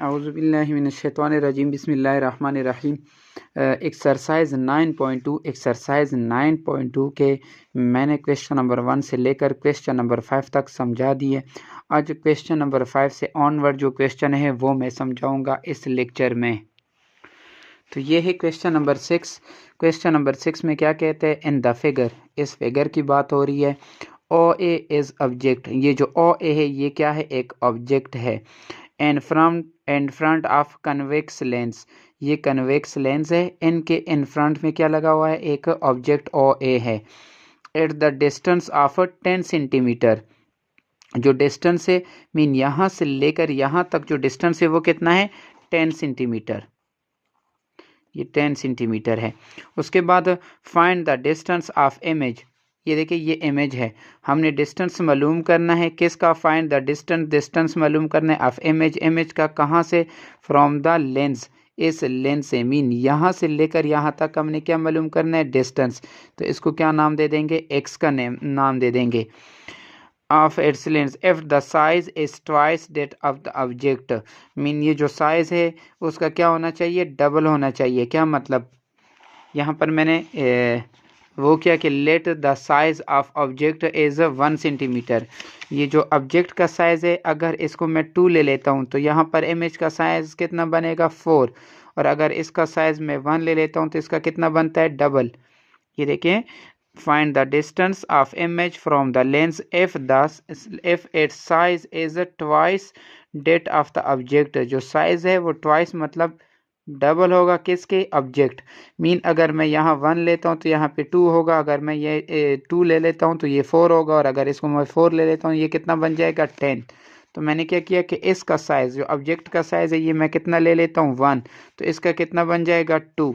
औज़ुबिल्लाहिमिनश्शैतानिर्रजीम बिस्मिल्लाहिर्रहमानिर्रहीम। एक्सरसाइज 9.2 के मैंने क्वेश्चन नंबर 1 से लेकर क्वेश्चन नंबर 5 तक समझा दिए। आज क्वेश्चन नंबर 5 से ऑनवर्ड जो क्वेश्चन है वो मैं समझाऊंगा इस लेक्चर में। तो ये है क्वेश्चन नंबर 6। क्वेश्चन नंबर 6 में क्या कहते हैं, इन द फिगर, इस फिगर की बात हो रही है। ओ ए इज ऑब्जेक्ट, ये जो ओ ए है ये क्या है, एक ऑब्जेक्ट है। And front of convex lens, ये कन्वेक्स लेंस है, इनके इन फ्रंट में क्या लगा हुआ है, एक ऑब्जेक्ट ओ ए है। At the distance of 10 centimetre, जो डिस्टेंस है मीन यहाँ से लेकर यहाँ तक जो डिस्टेंस है वो कितना है, 10 सेंटीमीटर, ये 10 सेंटीमीटर है। उसके बाद find the distance of image, ये देखिए ये इमेज है, हमने डिस्टेंस मालूम करना है किसका, फाइंड द डिस्टेंस मालूम करना है ऑफ इमेज, इमेज का कहाँ से, फ्रॉम द लेंस, इस लेंस से, मीन यहाँ से लेकर यहाँ तक हमने क्या मालूम करना है, डिस्टेंस। तो इसको क्या नाम दे देंगे, एक्स का नाम दे देंगे। Of its lens if the size is twice that of the object, mean ये जो साइज है उसका क्या होना चाहिए, डबल होना चाहिए। क्या मतलब, यहाँ पर मैंने वो क्या कि let the size of object is 1 centimetre, ये जो ऑब्जेक्ट का साइज है अगर इसको मैं 2 ले लेता हूँ तो यहाँ पर इमेज का साइज कितना बनेगा, 4, और अगर इसका साइज मैं 1 ले लेता हूँ तो इसका कितना बनता है, डबल। ये देखें, find the distance of image from the lens if its size is twice that of the object, जो साइज है वो ट्वाइस मतलब डबल होगा किसके, ऑब्जेक्ट। मीन अगर मैं यहाँ 1 लेता हूँ तो यहाँ पे 2 होगा, अगर मैं ये 2 ले लेता हूँ तो ये 4 होगा, और अगर इसको मैं 4 ले लेता हूँ ये कितना बन जाएगा, 10। तो मैंने क्या किया कि इसका साइज़, जो ऑब्जेक्ट का साइज़ है ये मैं कितना ले लेता हूँ, 1, तो इसका कितना बन जाएगा, 2।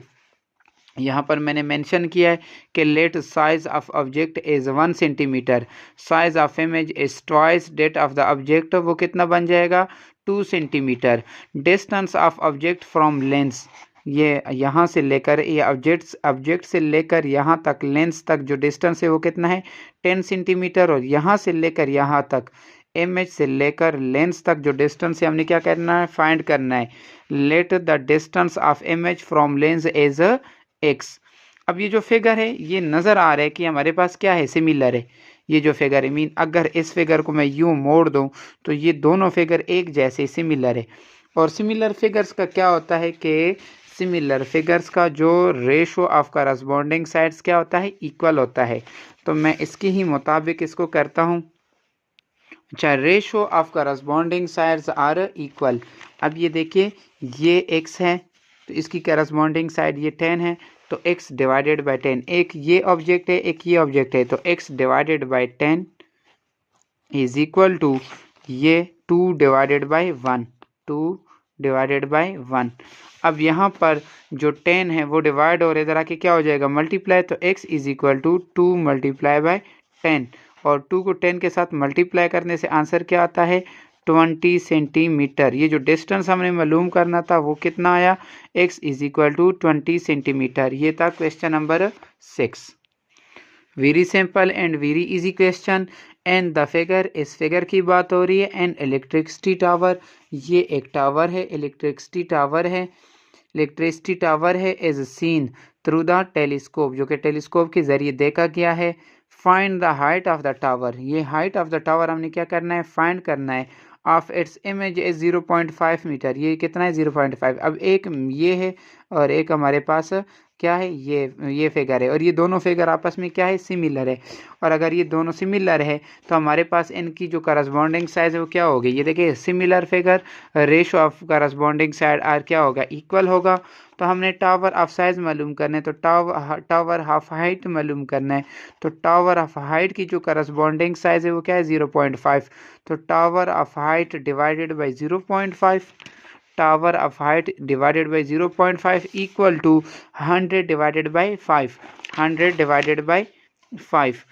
यहाँ पर मैंने मेंशन किया है कि let size of object is 1 centimetre, size of image is twice that of the object, वो कितना बन जाएगा, 2 centimetre. Distance of object from lens, ये यहाँ से लेकर, ये ऑब्जेक्ट से लेकर यहाँ तक लेंस तक जो डिस्टेंस है वो कितना है, 10 सेंटीमीटर। और यहाँ से लेकर यहाँ तक, इमेज से लेकर लेंस तक जो डिस्टेंस है हमने क्या करना है, फाइंड करना है। Let the distance of image from lens is x. अब ये जो फिगर है ये नज़र आ रहा है कि हमारे पास क्या है, सिमिलर है। ये जो फिगर है, मीन अगर इस फिगर को मैं यूँ मोड़ दूँ तो ये दोनों फिगर एक जैसे सिमिलर है। और सिमिलर फिगर्स का क्या होता है कि सिमिलर फिगर्स का जो रेशो ऑफ करस्पॉन्डिंग साइड्स क्या होता है, इक्वल होता है। तो मैं इसके ही मुताबिक इसको करता हूँ। अच्छा, ratio of corresponding sides are equal. अब ये देखिए ये x है तो इसकी करस्पॉन्डिंग साइड ये 10 है, तो x डिवाइडेड बाई 10, एक ये ऑब्जेक्ट है एक ये ऑब्जेक्ट है, तो x divided by 10 is equal to ये 2 डिवाइडेड बाई 1, 2 डिवाइडेड बाई 1। अब यहाँ पर जो 10 है वो डिवाइड और इधर आके क्या हो जाएगा, मल्टीप्लाई, तो x is equal to 2 multiply by 10, और 2 को 10 के साथ मल्टीप्लाई करने से आंसर क्या आता है, 20 सेंटीमीटर। ये जो डिस्टेंस हमने मालूम करना था वो कितना आया, x is equal to 20 centimetre. ये था question number 6। Very simple and very easy question. And the figure, इस फिगर की बात हो रही है। एंड इलेक्ट्रिसिटी टावर, ये एक टावर है, इलेक्ट्रिसिटी टावर है, इलेक्ट्रिसिटी टावर है is seen through the telescope, जो कि टेलीस्कोप के ज़रिए देखा गया है। Find the height of the tower, ये हाइट ऑफ द टावर हमने क्या करना है, फाइंड करना है। Of its image is 0.5 metre, ये कितना है, 0.5। अब एक ये है और एक हमारे पास क्या है, ये फिगर है, और ये दोनों फिगर आपस में क्या है, सिमिलर है। और अगर ये दोनों सिमिलर है तो हमारे पास इनकी जो करस्पॉन्डिंग साइज है वो क्या होगी, ये देखिए similar figure, ratio of corresponding side are क्या होगा, इक्वल होगा। तो हमने टावर ऑफ साइज मालूम करना है, तो टावर ऑफ हाइट मालूम करना है। तो टावर ऑफ हाइट की जो करस्पॉन्डिंग साइज है वो क्या है, 0.5। तो tower of height divided by 0.5, tower of height divided by 0.5 equal to 100 divided by 5, 100 divided by 5,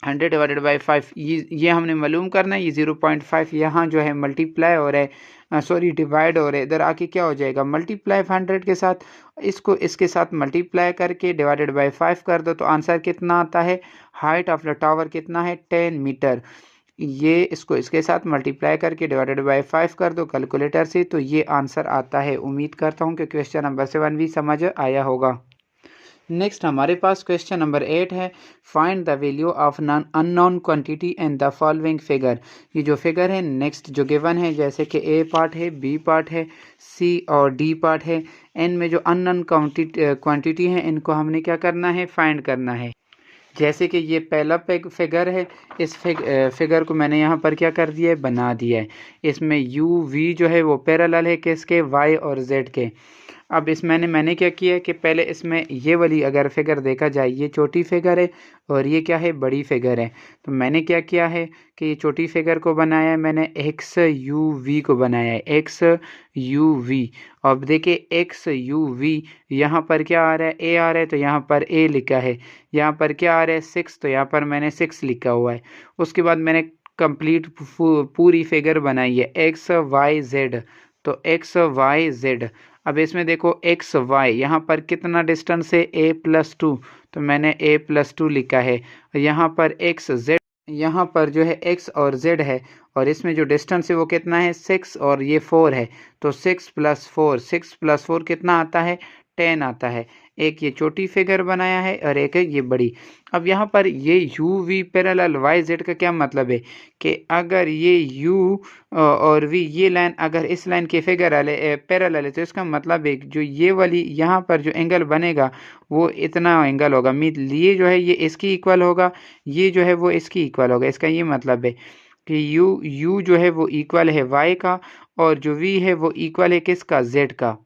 100 divided by 5, ये हमने मालूम करना है। ये 0.5 यहाँ जो है मल्टीप्लाई हो रहा है, सॉरी डिवाइड हो रहा है, इधर आके क्या हो जाएगा, मल्टीप्लाई 100 के साथ, इसको इसके साथ मल्टीप्लाई करके डिवाइडेड बाई 5 कर दो तो आंसर कितना आता है, हाइट ऑफ द टावर कितना है, 10 मीटर। ये इसको इसके साथ मल्टीप्लाई करके डिवाइडेड बाय 5 कर दो कैलकुलेटर से, तो ये आंसर आता है। उम्मीद करता हूँ कि क्वेश्चन नंबर 7 भी समझ आया होगा। नेक्स्ट हमारे पास क्वेश्चन नंबर 8 है, find the value of non unknown quantity and the following figure. ये जो फिगर है नेक्स्ट जो गिवन है, जैसे कि ए पार्ट है, बी पार्ट है, सी और डी पार्ट है, एन में जो अननोन क्वांटिटी है इनको हमने क्या करना है, फाइंड करना है। जैसे कि ये पहला फिगर है, इस फिगर को मैंने यहाँ पर क्या कर दिया है, बना दिया है। इसमें यू वी जो है वो पैरेलल है किसके, वाई और जेड के। अब इस मैंने क्या किया है कि पहले इसमें ये वाली अगर फिगर देखा जाए, ये छोटी फिगर है और ये क्या है, बड़ी फिगर है। तो मैंने क्या किया है कि ये छोटी फिगर को बनाया है, मैंने एक्स यू वी को बनाया है, एक्स यू वी। अब देखिए एक्स यू वी, यहाँ पर क्या आ रहा है, ए आ रहा है, तो यहाँ पर ए लिखा है। यहाँ पर क्या आ रहा है, 6, तो यहाँ पर मैंने 6 लिखा हुआ है। उसके बाद मैंने कंप्लीट पूरी फिगर बनाई है, एक्स वाई जेड। तो एक्स वाई जेड, अब इसमें देखो एक्स वाई, यहाँ पर कितना डिस्टेंस है, a+2, तो मैंने a+2 लिखा है। यहाँ पर एक्स जेड, यहाँ पर जो है एक्स और जेड है, और इसमें जो डिस्टेंस है वो कितना है, 6 और ये 4 है। तो 6+4 कितना आता है, 10 आता है। एक ये छोटी फिगर बनाया है और एक है ये बड़ी। अब यहाँ पर ये U V parallel Y Z का क्या मतलब है कि अगर ये यू और वी, ये लाइन अगर इस लाइन के फिगर पैरेलल है, तो इसका मतलब है जो ये वाली यहाँ पर जो एंगल बनेगा वो इतना एंगल होगा। ये जो है ये इसकी इक्वल होगा, ये जो है वो इसकी इक्वल होगा। इसका ये मतलब है कि यू जो है वो इक्वल है वाई का, और जो वी है वो इक्वल है किसका, जेड का।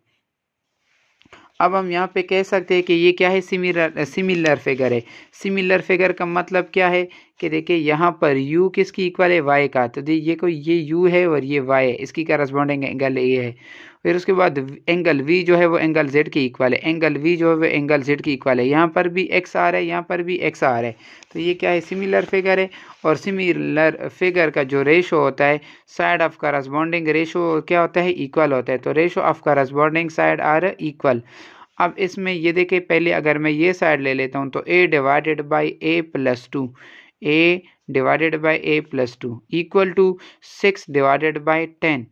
अब हम यहाँ पे कह सकते हैं कि ये क्या है, सिमिलर फिगर है। सिमिलर फिगर का मतलब क्या है कि देखिए यहाँ पर u किसकी इक्वल है, y का। तो ये u है और ये y है, इसकी करस्पॉन्डिंग एंगल a है। फिर उसके बाद एंगल v जो है वो एंगल z की इक्वल है, एंगल v जो है वो एंगल z की इक्वल है। यहाँ पर भी x आ रहा है, यहाँ पर भी x आ रहा है। तो ये क्या है, सिमिलर फिगर है। और सिमिलर फिगर का जो रेशो होता है, साइड ऑफ करस्पॉन्डिंग रेशो क्या होता है, इक्वल होता है। तो ratio of corresponding side are equal. अब इसमें ये देखिए, पहले अगर मैं ये साइड ले लेता हूँ तो a divided by a+2, a divided by a+2 equal to 6 divided by 10।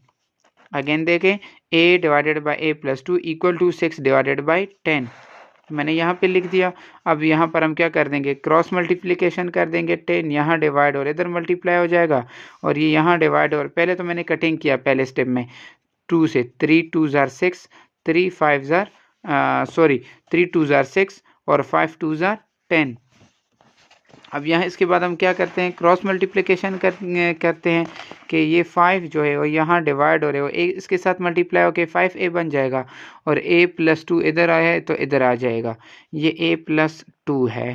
Again देखें, a divided by a+2 equal to 6 divided by 10। मैंने यहाँ पे लिख दिया। अब यहाँ पर हम क्या कर देंगे, क्रॉस मल्टीप्लिकेशन कर देंगे। 10 यहाँ डिवाइड और इधर मल्टीप्लाई हो जाएगा, और ये यहाँ डिवाइड। और पहले तो मैंने कटिंग किया पहले स्टेप में, 2 से, 3 2 ज़ार 6, 3 5 ज़ार 3 2 ज़ार 6 और 5 2 ज़ार 10। अब यहाँ इसके बाद हम क्या करते हैं, क्रॉस मल्टीप्लिकेशन करते हैं कि ये 5 जो है वो यहाँ डिवाइड हो रहे हो, एक इसके साथ मल्टीप्लाई होकर 5a बन जाएगा, और a+2 इधर आया है तो इधर आ जाएगा, ये a+2 है।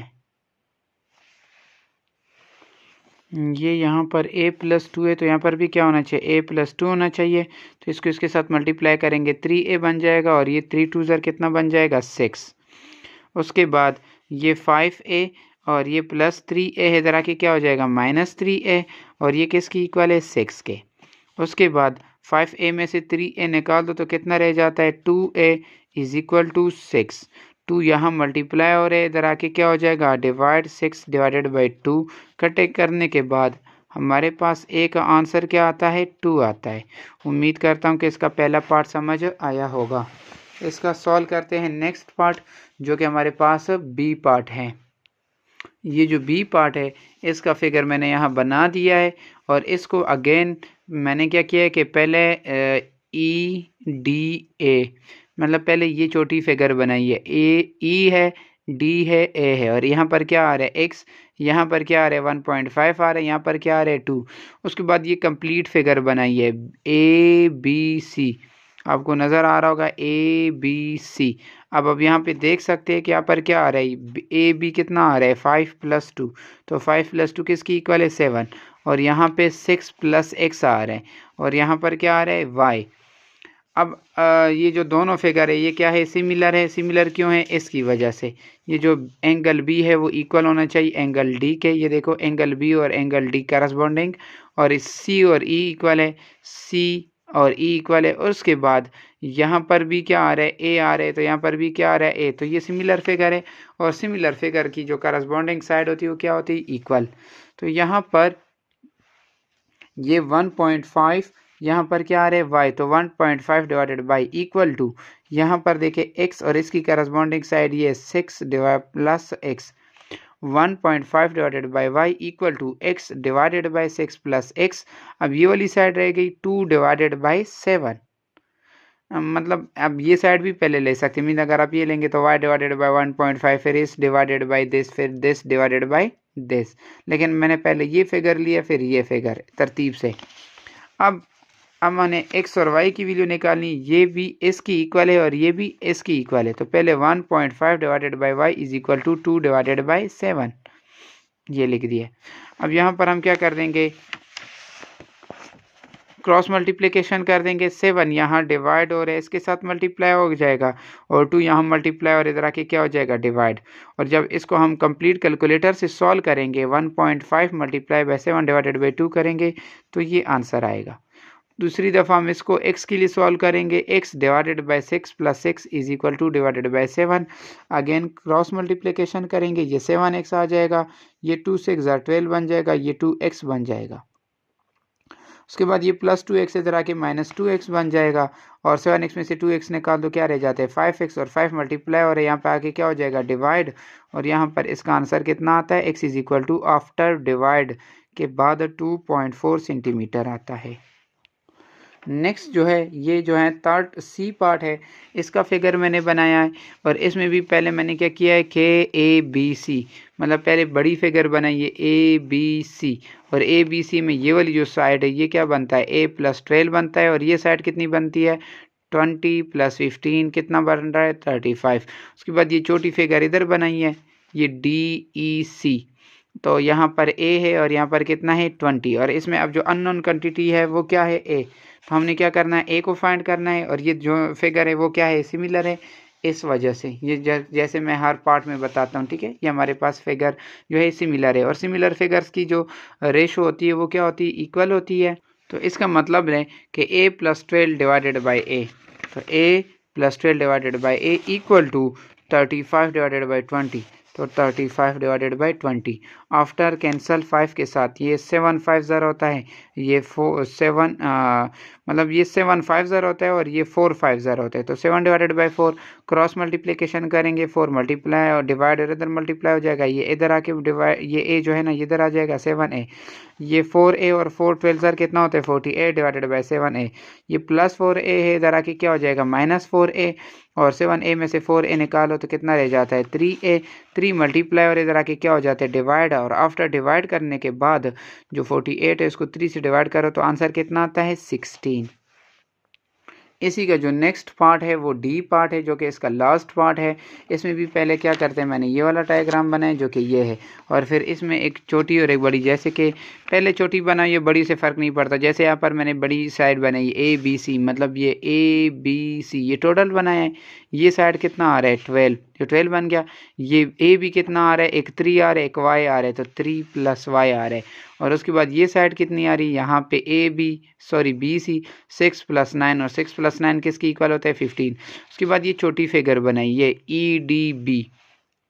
ये यहाँ पर a+2 है, तो यहाँ पर भी क्या होना चाहिए, a+2 होना चाहिए। तो इसको इसके साथ मल्टीप्लाई करेंगे, 3a बन जाएगा, और ये 3 2 ज़ार कितना बन जाएगा, 6। उसके बाद ये 5a और ये +3a है, इधर आके क्या हो जाएगा, -3a, और ये किसकी इक्वल है, 6 के। उसके बाद 5a में से 3a निकाल दो तो कितना रह जाता है, 2a इज इक्वल टू 6। 2 यहाँ मल्टीप्लाई हो रहे, इधर आके क्या हो जाएगा, डिवाइड 6 डिवाइडेड बाई 2। कटे करने के बाद हमारे पास a का आंसर क्या आता है, 2 आता है। उम्मीद करता हूँ कि इसका पहला पार्ट समझ आया होगा। इसका सॉल्व करते हैं नेक्स्ट पार्ट, जो कि हमारे पास बी पार्ट है। ये जो बी पार्ट है इसका फिगर मैंने यहाँ बना दिया है, और इसको अगेन मैंने क्या किया है कि पहले EDA, मतलब पहले ये छोटी फिगर बनाई है, E है, D है, A है, और यहाँ पर क्या आ रहा है, X, यहाँ पर क्या आ रहा है 1.5 आ रहा है, यहाँ पर क्या आ रहा है 2। उसके बाद ये कंप्लीट फिगर बनाई है ABC, आपको नज़र आ रहा होगा ABC। अब यहाँ पे देख सकते हैं कि यहाँ पर क्या आ रहा है, AB कितना आ रहा है, 5+2, तो 5+2 किसकी इक्वल है, 7, और यहाँ पे 6 + x आ रहा है, और यहाँ पर क्या आ रहा है, y। अब ये जो दोनों फिगर है ये क्या है, सिमिलर है। सिमिलर क्यों है, इसकी वजह से ये जो एंगल B है वो इक्वल होना चाहिए एंगल D के। ये देखो एंगल B और एंगल D करस्पॉन्डिंग, और इस C और E इक्वल है, C और E इक्वल है। और उसके बाद यहाँ पर भी क्या आ रहा है, A आ रहा है, तो यहाँ पर भी क्या आ रहा है, A। तो ये सिमिलर फिगर है, और सिमिलर फिगर की जो करस्पॉन्डिंग साइड होती है वो क्या होती है, इक्वल। तो यहाँ पर ये 1.5 यहाँ पर क्या आ रहा है y, तो 1.5 डिवाइडेड बाई इक्वल टू यहाँ पर देखिए x और इसकी करस्पॉन्डिंग साइड ये 6 divide plus x, 1.5 divided by y equal to x divided by 6 plus x। अब ये वाली साइड रह गई 2 डिवाइडेड बाई 7, मतलब अब ये साइड भी पहले ले सकते हैं, मीन अगर आप ये लेंगे तो y डिवाइडेड बाई 1.5 फिर इस डिवाइडेड बाई दिस फिर दिस डिवाइडेड बाई दिस, लेकिन मैंने पहले ये फिगर लिया फिर ये फिगर तरतीब से। अब मैंने x और y की वैल्यू निकालनी, ये भी इसकी इक्वल है और ये भी इसकी इक्वल है, तो पहले 1.5 divided by y is equal to 2 divided by 7 ये लिख दिया। अब यहाँ पर हम क्या कर देंगे, क्रॉस मल्टीप्लिकेशन कर देंगे, 7 यहाँ डिवाइड हो रहा है इसके साथ मल्टीप्लाई हो जाएगा और 2 यहाँ मल्टीप्लाई और इधर आके क्या हो जाएगा डिवाइड। और जब इसको हम कंप्लीट कैलकुलेटर से सॉल्व करेंगे 1.5 मल्टीप्लाई बाई 7 डिवाइडेड बाई 2 करेंगे तो ये आंसर आएगा। दूसरी दफ़ा हम इसको x के लिए सॉल्व करेंगे, x divided by 6 plus 6 is equal two divided by 7, again cross multiplication करेंगे, ये 7x आ जाएगा, ये 2 6 12 बन जाएगा, ये 2x बन जाएगा। उसके बाद ये प्लस 2x इधर आके माइनस 2x बन जाएगा और 7x में से 2x निकाल दो क्या रह जाता है 5x और 5 मल्टीप्लाई और यहाँ पे आके क्या हो जाएगा डिवाइड, और यहाँ पर इसका आंसर कितना आता है x is equal to after divide के बाद 2.4 सेंटीमीटर आता है। नेक्स्ट जो है ये जो है थर्ड सी पार्ट है, इसका फिगर मैंने बनाया है और इसमें भी पहले मैंने क्या किया है KABC, मतलब पहले बड़ी फिगर बनाई है ABC और ABC में ये वाली जो साइड है ये क्या बनता है A + 12 बनता है और ये साइड कितनी बनती है 20 + 15 कितना बन रहा है 35। उसके बाद ये छोटी फिगर इधर बनाई है ये DEC, तो यहाँ पर A है और यहाँ पर कितना है 20 और इसमें अब जो अननोन क्वांटिटी है वो क्या है A, तो हमने क्या करना है A को फाइंड करना है और ये जो फिगर है वो क्या है सिमिलर है, इस वजह से ये जैसे मैं हर पार्ट में बताता हूँ ठीक है, ये हमारे पास फिगर जो है सिमिलर है और सिमिलर फिगर्स की जो रेशो होती है वो क्या होती है इक्वल होती है। तो इसका मतलब है कि A + 12 डिवाइडेड बाई A, तो A + 12 divided by A equal to 35 divided by 20, तो 35 डिवाइडेड बाई 20 आफ्टर कैंसल 5 के साथ ये 7 5 ज़र होता है, ये 7 मतलब ये 7 5 ज़र होता है और ये 4 5 ज़र होता है, तो 7 डिवाइडेड बाई 4 क्रॉस मल्टीप्लिकेशन करेंगे 4 मल्टीप्लाई और डिवाइड इधर मल्टीप्लाई हो जाएगा, ये इधर आके डिवाइड ये A जो है ना ये इधर आ जाएगा 7A, ये 4A और 4 12 ज़र कितना होता है 48 डिवाइडेड बाई 7A, ये प्लस 4A है इधर आके क्या हो जाएगा -4A और 7A में से 4A निकालो तो कितना रह जाता है 3A, 3 मल्टीप्लाई और इधर आके क्या हो जाता है डिवाइड, और आफ्टर डिवाइड करने के बाद जो 48 है इसको 3 से डिवाइड करो तो आंसर कितना आता है 16। इसी का जो नेक्स्ट पार्ट है वो डी पार्ट है जो कि इसका लास्ट पार्ट है। इसमें भी पहले क्या करते हैं मैंने ये वाला डायग्राम बनाया जो कि ये है और फिर इसमें एक छोटी और एक बड़ी, जैसे कि पहले छोटी बनाई है बड़ी से फ़र्क नहीं पड़ता, जैसे यहाँ पर मैंने बड़ी साइड बनाई ABC, मतलब ये ABC ये टोटल बनाया है, ये साइड कितना आ रहा है 12, जो 12 बन गया, ये A भी कितना आ रहा है एक 3 आ रहा है एक Y आ रहा है, तो 3 + Y आ रहा है, और उसके बाद ये साइड कितनी आ रही है यहाँ पे BC 6 + 9 और 6 + 9 किसकी इक्वल होता है 15। उसके बाद ये छोटी फिगर बनाई ये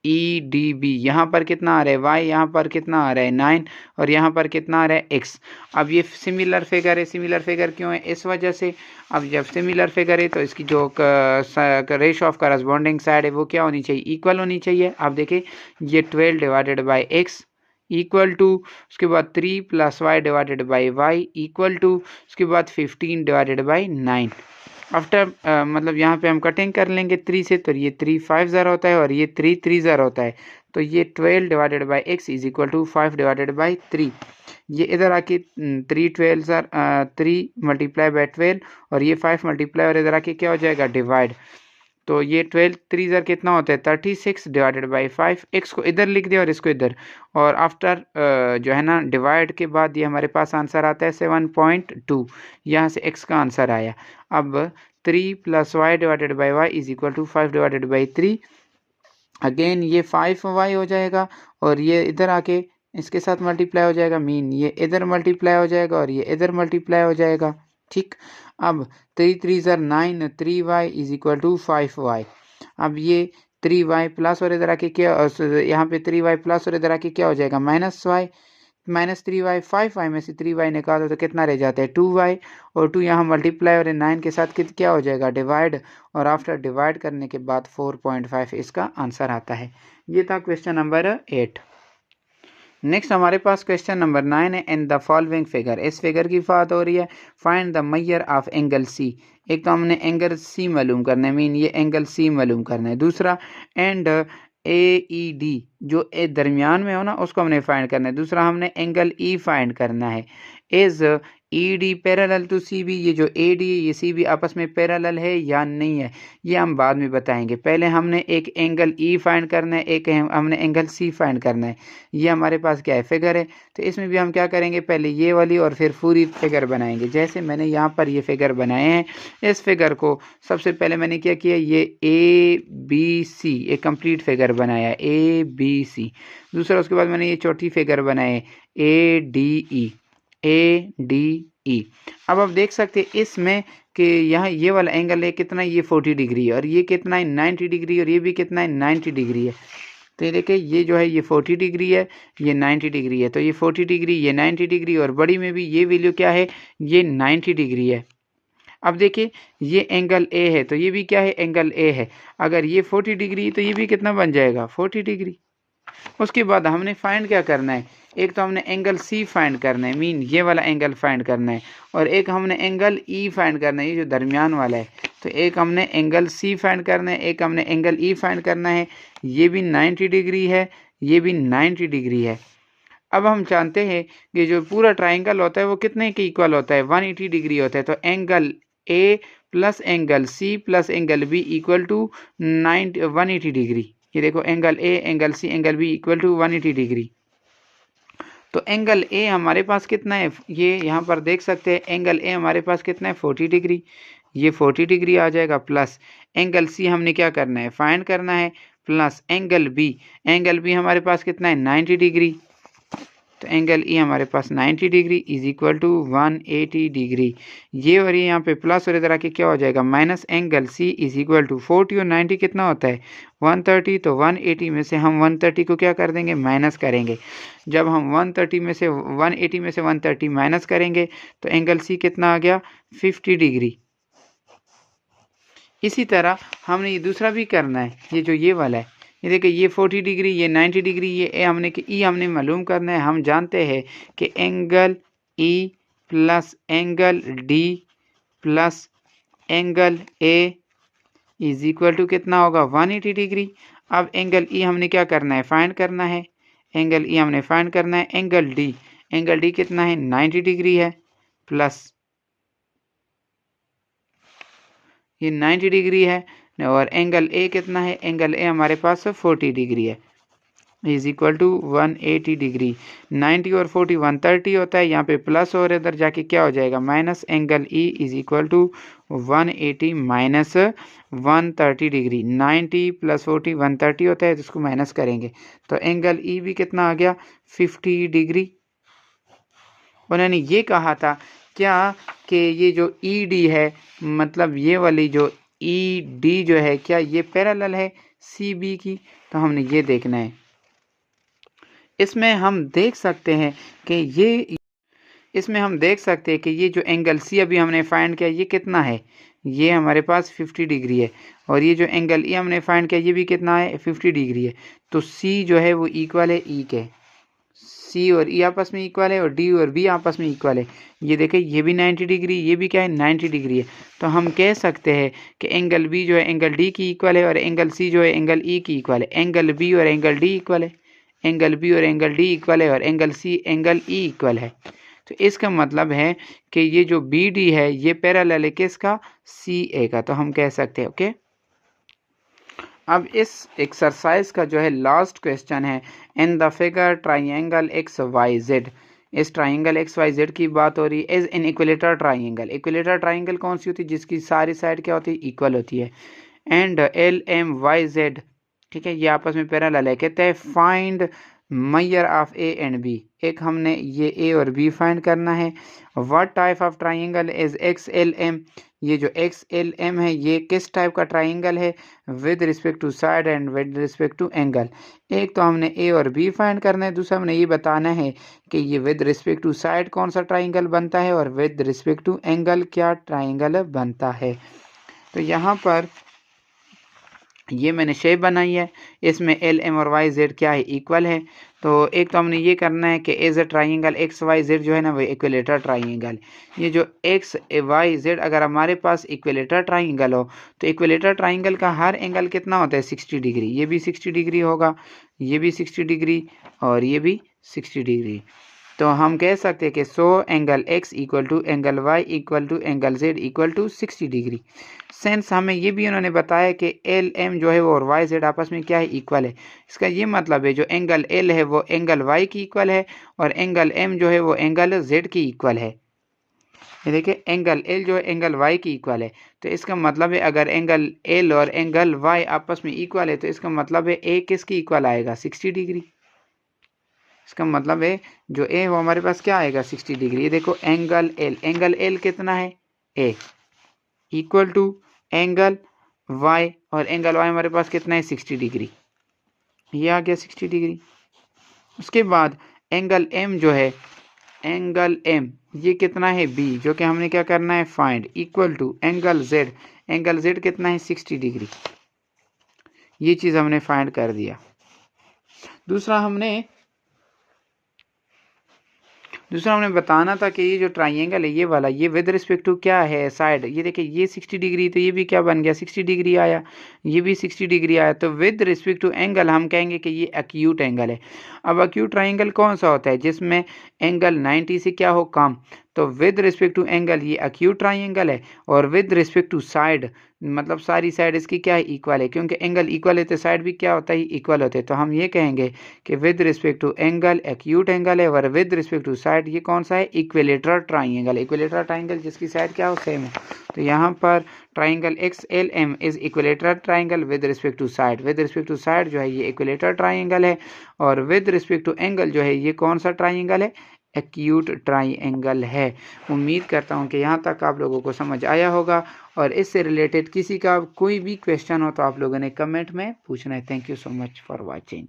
EDB यहाँ पर कितना आ रहा है Y, यहाँ पर कितना आ रहा है 9 और यहाँ पर कितना आ रहा है X। अब ये सिमिलर फिगर है, सिमिलर फिगर क्यों है इस वजह से, अब जब सिमिलर फिगर है तो इसकी जो रेशो ऑफ करस्पॉन्डिंग साइड है वो क्या होनी चाहिए इक्वल होनी चाहिए। आप देखें ये 12 divided by X equal to, उसके बाद 3 + Y divided by Y equal to, उसके बाद 15 डिवाइडेड बाई 9। आफ्टर मतलब यहाँ पे हम कटिंग कर लेंगे 3 से, तो ये 3 5 ज़र होता है और ये 3 3 ज़र होता है, तो ये 12 divided by X is equal to 5 divided by 3, ये इधर आके 3 12 ज़र 3 मल्टीप्लाई बाई 12 और ये 5 मल्टीप्लाई और इधर आके क्या हो जाएगा डिवाइड, तो ये 12 3 ज़र कितना होता है 36 डिवाइडेड बाई 5, x को इधर लिख दिया और इसको इधर, और आफ्टर जो है ना डिवाइड के बाद ये हमारे पास आंसर आता है 7.2, यहाँ से x का आंसर आया। अब 3 + Y divided by Y is equal to 5 divided by 3, again ये 5Y हो जाएगा और ये इधर आके इसके साथ मल्टीप्लाई हो जाएगा, मीन ये इधर मल्टीप्लाई हो जाएगा और ये इधर मल्टीप्लाई हो जाएगा, ठीक। अब 3 3 ज़र 9, 3Y is equal to 5Y, अब ये 3Y प्लस और इधर आके क्या, यहाँ पे 3Y प्लस और इधर आके क्या हो जाएगा -Y, -3y, 5y में से 3y निकालो तो कितना रह जाता है 2y, और 2 यहाँ मल्टीप्लाई और 9 के साथ क्या हो जाएगा डिवाइड, और आफ्टर डिवाइड करने के बाद 4.5 इसका आंसर आता है। ये था क्वेश्चन नंबर 8। नेक्स्ट हमारे पास क्वेश्चन नंबर 9 है, इन द फॉलोइंग फिगर, इस फिगर की बात हो रही है, find the measure of angle C. एक तो हमने एंगल सी मालूम करना है, मीन ये एंगल सी मालूम करना है। दूसरा एंड ए ई डी, जो ए दरमियान में हो ना उसको हमने फाइंड करना है। दूसरा हमने एंगल ई फाइंड करना है। Is E D parallel to C B, ये जो ए डी ये सी बी आपस में पैरेलल है या नहीं है ये हम बाद में बताएंगे। पहले हमने एक एंगल ई फाइंड करना है, एक हमने एंगल सी फाइंड करना है। ये हमारे पास क्या है फिगर है, तो इसमें भी हम क्या करेंगे पहले ये वाली और फिर पूरी फिगर बनाएंगे। जैसे मैंने यहाँ पर ये फिगर बनाए हैं, इस फिगर को सबसे पहले मैंने क्या किया, ये ए बी सी एक कंप्लीट फिगर बनाया ए बी सी। दूसरा उसके बाद मैंने ये चौथी फिगर बनाए ए डी ई। अब आप देख सकते हैं इसमें कि यहाँ ये वाला एंगल है कितना, ये 40 डिग्री है, और ये कितना है 90 डिग्री, और ये भी कितना है 90 डिग्री है। तो ये देखिए ये जो है ये 40 डिग्री है, ये 90 डिग्री है, तो ये 40 डिग्री ये 90 डिग्री, और बड़ी में भी ये वैल्यू क्या है ये 90 डिग्री है। अब देखिए ये एंगल ए है, तो ये भी क्या है एंगल ए है। अगर ये 40 डिग्री तो ये भी कितना बन जाएगा 40 डिग्री। उसके बाद हमने फाइंड क्या करना है, एक तो हमने एंगल सी फाइंड करना है, मीन ये वाला एंगल फाइंड करना है, और एक हमने एंगल ई फाइंड करना है, ये जो दरमियान वाला है। तो एक हमने एंगल सी फाइंड करना है, एक हमने एंगल ई फाइंड करना है। ये भी 90 डिग्री है, ये भी 90 डिग्री है। अब हम जानते हैं कि जो पूरा ट्राइंगल होता है वो कितने के इक्वल होता है 180 डिग्री होता है। तो angle A plus angle C plus angle B equal to 180 degree. ये देखो angle A angle C angle B equal to 180 degree. तो एंगल ए हमारे पास कितना है, ये यहाँ पर देख सकते हैं एंगल ए हमारे पास कितना है 40 डिग्री, ये 40 डिग्री आ जाएगा। प्लस एंगल सी हमने क्या करना है फाइंड करना है, प्लस एंगल बी हमारे पास कितना है 90 डिग्री। तो एंगल ई हमारे पास 90 degree is equal to 180 degree. ये और ये यहाँ पे प्लस और इधर आके क्या हो जाएगा minus angle C is equal to 40 और 90 कितना होता है 130। तो 180 में से हम 130 को क्या कर देंगे माइनस करेंगे। जब हम 180 में से 130 माइनस करेंगे तो एंगल सी कितना आ गया 50 डिग्री। इसी तरह हमने ये दूसरा भी करना है, ये जो ये वाला है, ये देखिए ये 40 डिग्री ये 90 डिग्री, ये ए हमने कि ई हमने मालूम करना है। हम जानते हैं कि angle E plus angle D plus angle A is equal to कितना होगा 180 डिग्री। अब एंगल ई हमने क्या करना है फाइंड करना है, एंगल ई हमने फाइंड करना है। एंगल डी कितना है 90 डिग्री है, प्लस ये 90 डिग्री है, और एंगल ए कितना है, एंगल ए हमारे पास 40 डिग्री है इज इक्वल टू 180 डिग्री। 90 और 40 130 होता है, यहाँ पे प्लस और इधर जाके क्या हो जाएगा minus. Angle E is equal to 180 minus 130 degree. 90 plus 40 130 होता है, तो इसको माइनस करेंगे तो एंगल ई भी कितना आ गया 50 डिग्री। उन्होंने ये कहा था क्या कि ये जो ई डी है, मतलब ये वाली जो ई डी जो है क्या ये पैरेलल है सी बी की। तो हमने ये देखना है। इसमें हम देख सकते हैं कि ये जो एंगल सी अभी हमने फाइंड किया ये कितना है, ये हमारे पास 50 डिग्री है, और ये जो एंगल ई हमने फाइंड किया ये भी कितना है 50 डिग्री है। तो सी जो है वो इक्वल है ई के, सी और ई आपस में इक्वल है, और डी और बी आपस में इक्वल है। ये देखिए ये भी 90 डिग्री, ये भी क्या है 90 डिग्री है। तो हम कह सकते हैं कि एंगल बी जो है एंगल डी की इक्वल है, और एंगल सी जो है एंगल ई की इक्वल है। एंगल बी और एंगल डी इक्वल है, एंगल बी और एंगल डी इक्वल है, और angle C angle E equal है। तो इसका मतलब है कि ये जो बी डी है ये पैरेलल है किसका सी ए का। तो हम कह सकते हैं ओके। अब इस एक्सरसाइज का जो है लास्ट क्वेश्चन है, in the figure triangle X Y Z. इस ट्राइंगल एक्स वाई जेड की बात हो रही है। Is in equilateral triangle. Equilateral triangle कौन सी होती है जिसकी सारी साइड क्या होती है इक्वल होती है। And L M Y Z, ठीक है, ये आपस में पैरेलल है। कहते हैं find measure of A and B. एक हमने ये ए और बी फाइंड करना है। What type of triangle is X L M, ये जो एक्स एल एम है ये किस टाइप का ट्राइंगल है, with respect to side and with respect to angle. एक तो हमने ए और बी फाइंड करना है, दूसरा हमने ये बताना है कि ये विद रिस्पेक्ट टू साइड कौन सा ट्राइंगल बनता है और विद रिस्पेक्ट टू एंगल क्या ट्राइंगल बनता है। तो यहाँ पर ये मैंने शेप बनाई है, इसमें एल एम और वाई जेड क्या है, इक्वल है। तो एक तो हमने ये करना है कि as a triangle X Y Z जो है ना वो इक्विलेटर ट्राइंगल। ये जो एक्स वाई जेड अगर हमारे पास इक्विलेटर ट्राइंगल हो तो इक्विलेटर ट्राइंगल का हर एंगल कितना होता है, 60 डिग्री। ये भी 60 डिग्री होगा, ये भी 60 डिग्री और ये भी 60 डिग्री। तो हम कह सकते हैं कि so angle x equal to angle y equal to angle z equal to 60 degree. Since हमें ये भी उन्होंने बताया कि एल एम जो है वो और वाई जेड आपस में क्या है, इक्वल है। इसका ये मतलब है जो एंगल एल है वो एंगल वाई की इक्वल है और एंगल एम जो है वो एंगल जेड की इक्वल है। ये देखिए एंगल एल जो है एंगल वाई की इक्वल है। तो इसका मतलब है अगर एंगल एल और एंगल वाई आपस में इक्वल है तो इसका मतलब है ए किसकी इक्वल आएगा, 60 डिग्री। इसका मतलब है जो ए वो हमारे पास क्या आएगा, 60 डिग्री। ये देखो एंगल एल कितना है, ए इक्वल टू एंगल वाई और एंगल वाई हमारे पास कितना है, 60 डिग्री। ये आ गया 60 डिग्री। उसके बाद एंगल एम जो है, एंगल एम ये कितना है, बी, जो कि हमने क्या करना है, find, equal to angle Z कितना है, 60 डिग्री। ये चीज़ हमने फाइंड कर दिया। दूसरा हमने बताना था कि ये जो ट्राइंगल है ये वाला, ये विद रिस्पेक्ट टू क्या है, साइड। ये देखिए ये 60 डिग्री, तो ये भी क्या बन गया, 60 डिग्री आया, ये भी 60 डिग्री आया। तो विद रिस्पेक्ट टू एंगल हम कहेंगे कि ये एक्यूट एंगल है। अब एक्यूट ट्राइंगल कौन सा होता है, जिसमें एंगल 90 से क्या हो, कम। तो विद रिस्पेक्ट टू एंगल ये एक्यूट ट्राइंगल है और विद रिस्पेक्ट टू साइड मतलब सारी साइड इसकी क्या है, इक्वल है, क्योंकि एंगल इक्वल है तो साइड भी क्या होता है, इक्वल होते हैं। तो हम ये कहेंगे कि with respect to angle acute angle है और विद रिस्पेक्ट टू साइड ये कौन सा है, इक्विलेटरल ट्राइंगल। इक्विलेटरल ट्राइंगल जिसकी साइड क्या हो, सेम हो। तो यहाँ पर triangle X L M is equilateral triangle with respect to side. With respect to side जो है ये इक्विलेटरल ट्राइंगल है और विद रिस्पेक्ट टू एंगल जो है ये कौन सा ट्राइंगल है, एक्यूट ट्राइंगल है। उम्मीद करता हूँ कि यहाँ तक आप लोगों को समझ आया होगा और इससे रिलेटेड किसी का कोई भी क्वेश्चन हो तो आप लोगों ने कमेंट में पूछना है। Thank you so much for watching.